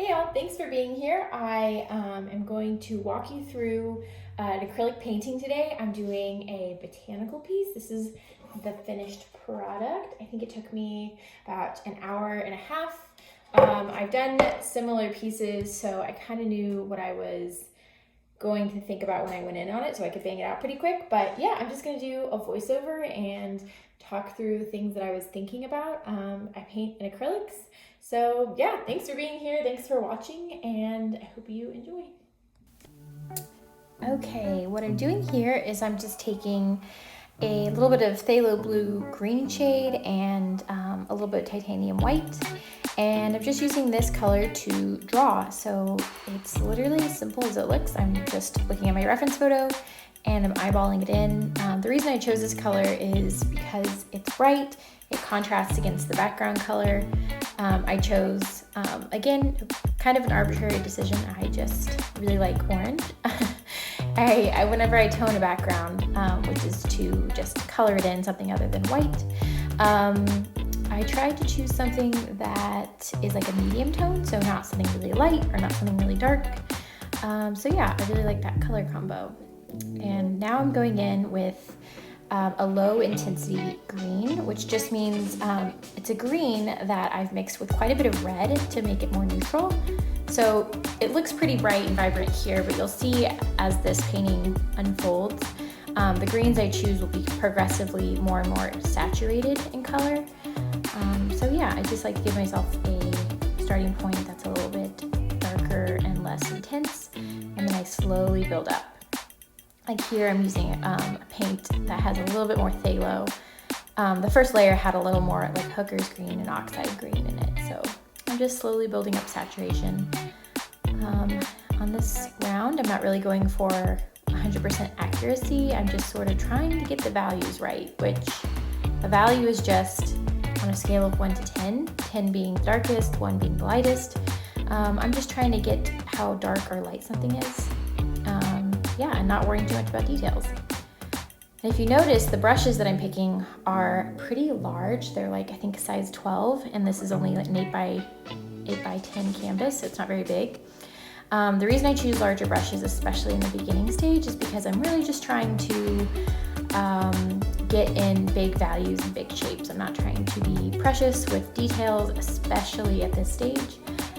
Hey y'all, thanks for being here. I am going to walk you through an acrylic painting today. I'm doing a botanical piece. This is the finished product. I think it took me about an hour and a half. I've done similar pieces, so I kind of knew what I was going to think about when I went in on it, so I could bang it out pretty quick. But yeah, I'm just gonna do a voiceover and talk through things that I was thinking about. I paint in acrylics. So yeah, thanks for being here, thanks for watching, and I hope you enjoy. Okay, what I'm doing here is I'm just taking a little bit of phthalo blue green shade and a little bit of titanium white, and I'm just using this color to draw. So it's literally as simple as it looks. I'm just looking at my reference photo and I'm eyeballing it in. The reason I chose this color is because it's bright, it contrasts against the background color. I chose, again, kind of an arbitrary decision. I just really like orange. Whenever I tone a background, which is to just color it in something other than white, I tried to choose something that is like a medium tone, so not something really light or not something really dark. So yeah, I really like that color combo. And now I'm going in with a low intensity green, which just means it's a green that I've mixed with quite a bit of red to make it more neutral. So it looks pretty bright and vibrant here, but you'll see as this painting unfolds, the greens I choose will be progressively more and more saturated in color. So yeah, I just like to give myself a starting point that's a little bit darker and less intense, and then I slowly build up. Like here I'm using a paint that has a little bit more phthalo. The first layer had a little more like hooker's green and oxide green in it, so I'm just slowly building up saturation. On this round, I'm not really going for 100% accuracy. I'm just sort of trying to get the values right, which a value is just on a scale of 1 to 10, 10 being the darkest, 1 being the lightest. I'm just trying to get how dark or light something is. Yeah, and not worrying too much about details. And if you notice, the brushes that I'm picking are pretty large. They're like, I think size 12, and this is only like an 8 by 10 canvas, so it's not very big. The reason I choose larger brushes, especially in the beginning stage, is because I'm really just trying to get in big values and big shapes. I'm not trying to be precious with details, especially at this stage.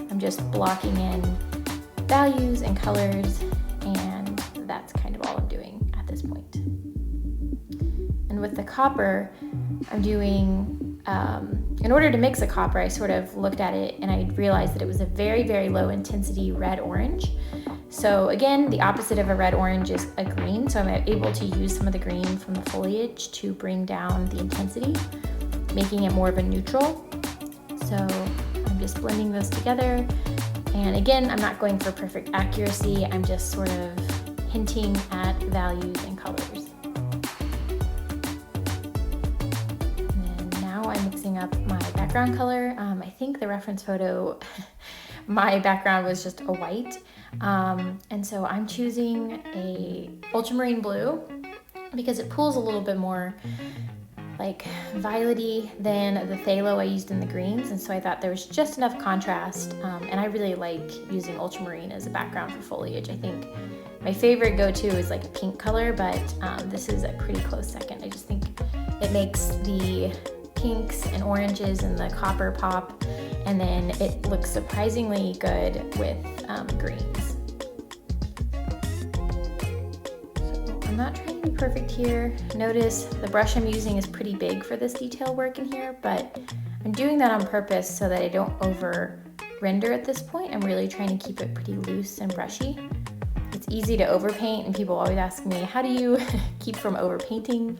I'm just blocking in values and colors, and that's kind of all I'm doing at this point. And with the copper, I'm doing, in order to mix a copper, I sort of looked at it and I realized that it was a very, very low intensity red-orange. So again, the opposite of a red-orange is a green, so I'm able to use some of the green from the foliage to bring down the intensity, making it more of a neutral. So I'm just blending those together. And again, I'm not going for perfect accuracy, I'm just sort of hinting at values and colors. And now I'm mixing up my background color. I think the reference photo, my background was just a white. And so I'm choosing a ultramarine blue because it pulls a little bit more like violety than the phthalo I used in the greens, and so I thought there was just enough contrast, and I really like using ultramarine as a background for foliage. I think my favorite go-to is like a pink color, but this is a pretty close second. I just think it makes the pinks and oranges and the copper pop, and then it looks surprisingly good with greens. I'm not trying to be perfect here. Notice the brush I'm using is pretty big for this detail work in here, but I'm doing that on purpose so that I don't over render at this point. I'm really trying to keep it pretty loose and brushy. It's easy to overpaint, and people always ask me, how do you keep from overpainting?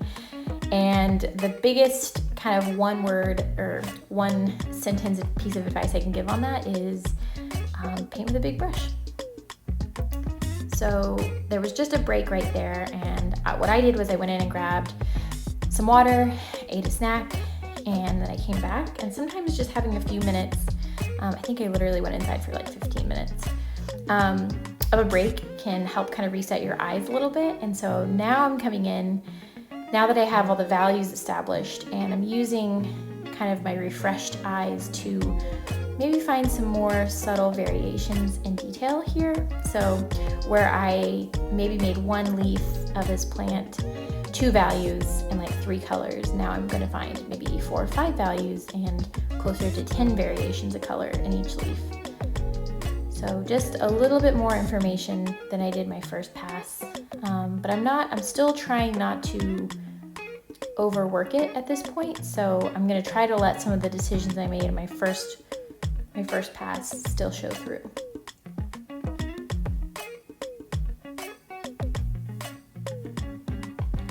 And the biggest kind of one word or one sentence piece of advice I can give on that is paint with a big brush. So there was just a break right there, and what I did was I went in and grabbed some water, ate a snack, and then I came back. And sometimes just having a few minutes, I think I literally went inside for like 15 minutes, of a break can help kind of reset your eyes a little bit. And so now I'm coming in, now that I have all the values established, and I'm using kind of my refreshed eyes to maybe find some more subtle variations in detail here. So where I maybe made one leaf of this plant 2 values and like 3 colors, now I'm going to find maybe 4 or 5 values and closer to 10 variations of color in each leaf. So just a little bit more information than I did my first pass, but I'm still trying not to overwork it at this point. So I'm going to try to let some of the decisions I made in my first pass still show through.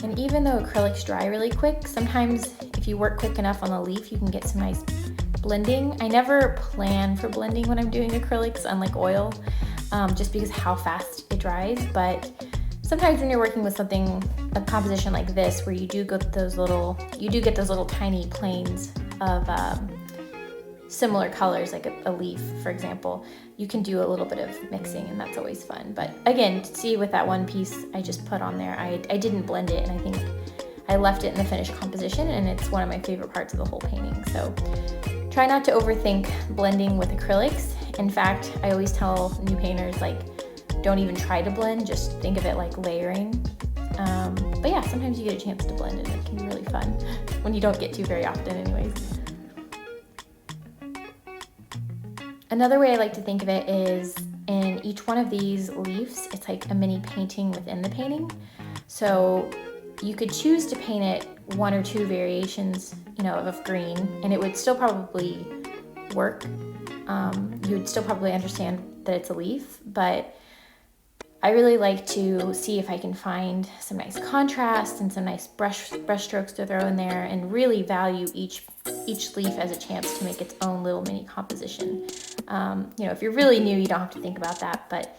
And even though acrylics dry really quick, sometimes if you work quick enough on the leaf, you can get some nice blending. I never plan for blending when I'm doing acrylics, unlike oil, just because of how fast it dries. But sometimes when you're working with a composition like this, where you do get those little tiny planes of similar colors, like a leaf, for example, you can do a little bit of mixing, and that's always fun. But again, see, with that one piece I just put on there, I didn't blend it, and I think I left it in the finished composition, and it's one of my favorite parts of the whole painting. So try not to overthink blending with acrylics. In fact, I always tell new painters, like, don't even try to blend, just think of it like layering. But yeah, sometimes you get a chance to blend, and it can be really fun when you don't get to very often anyways. Another way I like to think of it is in each one of these leaves, it's like a mini painting within the painting. So you could choose to paint it 1 or 2 variations, of green, and it would still probably work. You would still probably understand that it's a leaf, but I really like to see if I can find some nice contrast and some nice brush strokes to throw in there, and really value each leaf as a chance to make its own little mini composition. If you're really new, you don't have to think about that, but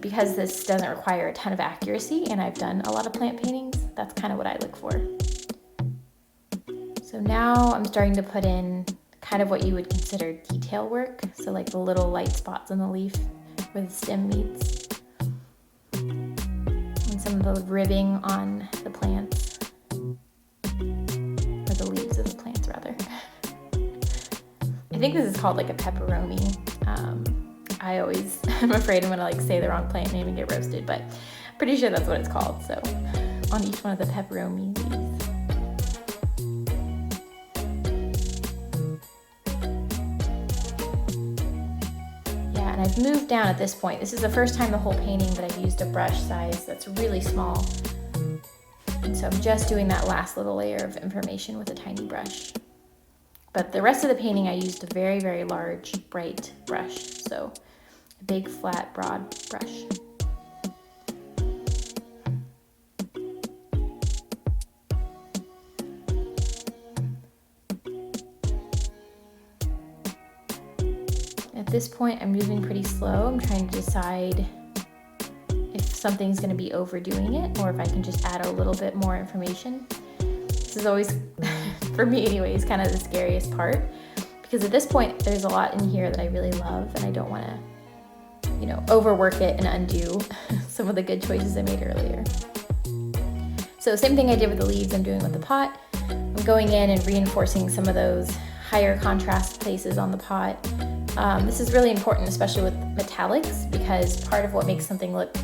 because this doesn't require a ton of accuracy, and I've done a lot of plant paintings, that's kind of what I look for. So now I'm starting to put in kind of what you would consider detail work, so like the little light spots on the leaf where the stem meets, and some of the ribbing on the plants, or the leaves of the plants rather. I think this is called like a peperomia. I'm afraid I'm gonna like say the wrong plant name and get roasted, but pretty sure that's what it's called. So on each one of the peperomia leaves. Yeah, and I've moved down at this point. This is the first time the whole painting that I've used a brush size that's really small. And so I'm just doing that last little layer of information with a tiny brush. But the rest of the painting I used a very, very large, bright brush. So a big, flat, broad brush. At this point, I'm moving pretty slow. I'm trying to decide if something's going to be overdoing it, or if I can just add a little bit more information. This is always, for me anyways, kind of the scariest part, because at this point there's a lot in here that I really love, and I don't want to, overwork it and undo some of the good choices I made earlier. So same thing I did with the leaves, I'm doing with the pot. I'm going in and reinforcing some of those higher contrast places on the pot. This is really important, especially with metallics, because part of what makes something look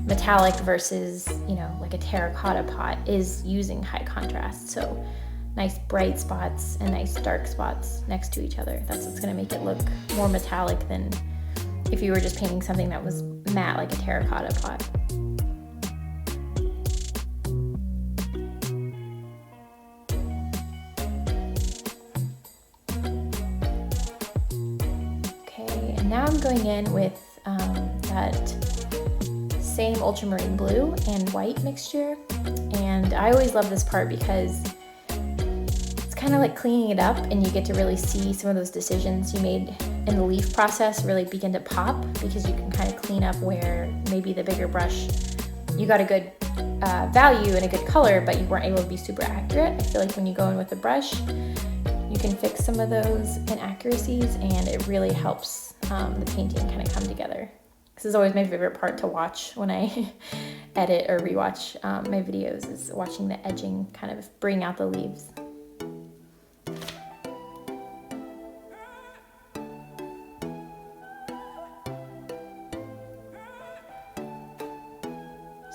metallic versus, like a terracotta pot is using high contrast. So nice bright spots and nice dark spots next to each other. That's what's going to make it look more metallic than if you were just painting something that was matte like a terracotta pot. Okay, and now I'm going in with that same ultramarine blue and white mixture, and I always love this part because it's kind of like cleaning it up, and you get to really see some of those decisions you made in the leaf process really begin to pop, because you can kind of clean up where maybe the bigger brush, you got a good value and a good color, but you weren't able to be super accurate. I feel like when you go in with a brush, you can fix some of those inaccuracies, and it really helps the painting kind of come together. This is always my favorite part to watch when I edit or rewatch my videos, is watching the edging kind of bring out the leaves.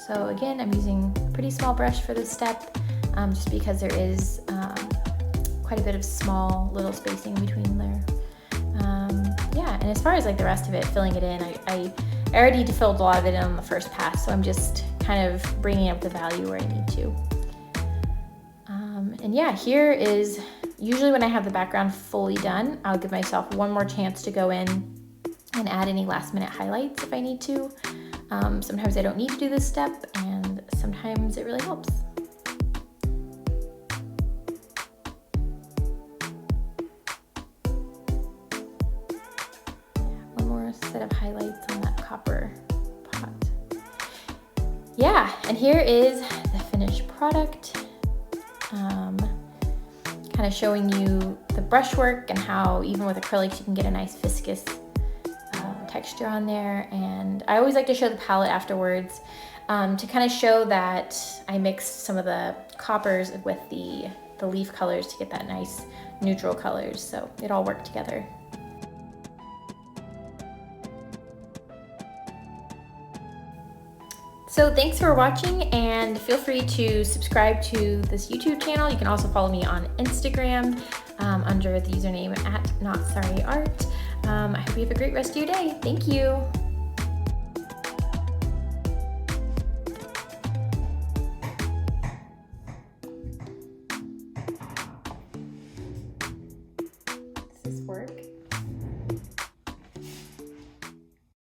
So again, I'm using a pretty small brush for this step, just because there is quite a bit of small little spacing between there. Yeah, and as far as like the rest of it, filling it in, I already filled a lot of it in on the first pass, so I'm just kind of bringing up the value where I need to. And yeah, here is usually when I have the background fully done, I'll give myself one more chance to go in and add any last minute highlights if I need to. Sometimes I don't need to do this step, and sometimes it really helps. One more set of highlights on that copper pot. Yeah, and here is the finished product. Kind of showing you the brushwork and how even with acrylics you can get a nice viscous texture on there. And I always like to show the palette afterwards to kind of show that I mixed some of the coppers with the leaf colors to get that nice neutral colors, so it all worked together. So thanks for watching, and feel free to subscribe to this YouTube channel. You can also follow me on Instagram under the username @NotSorryArt. I hope you have a great rest of your day. Thank you.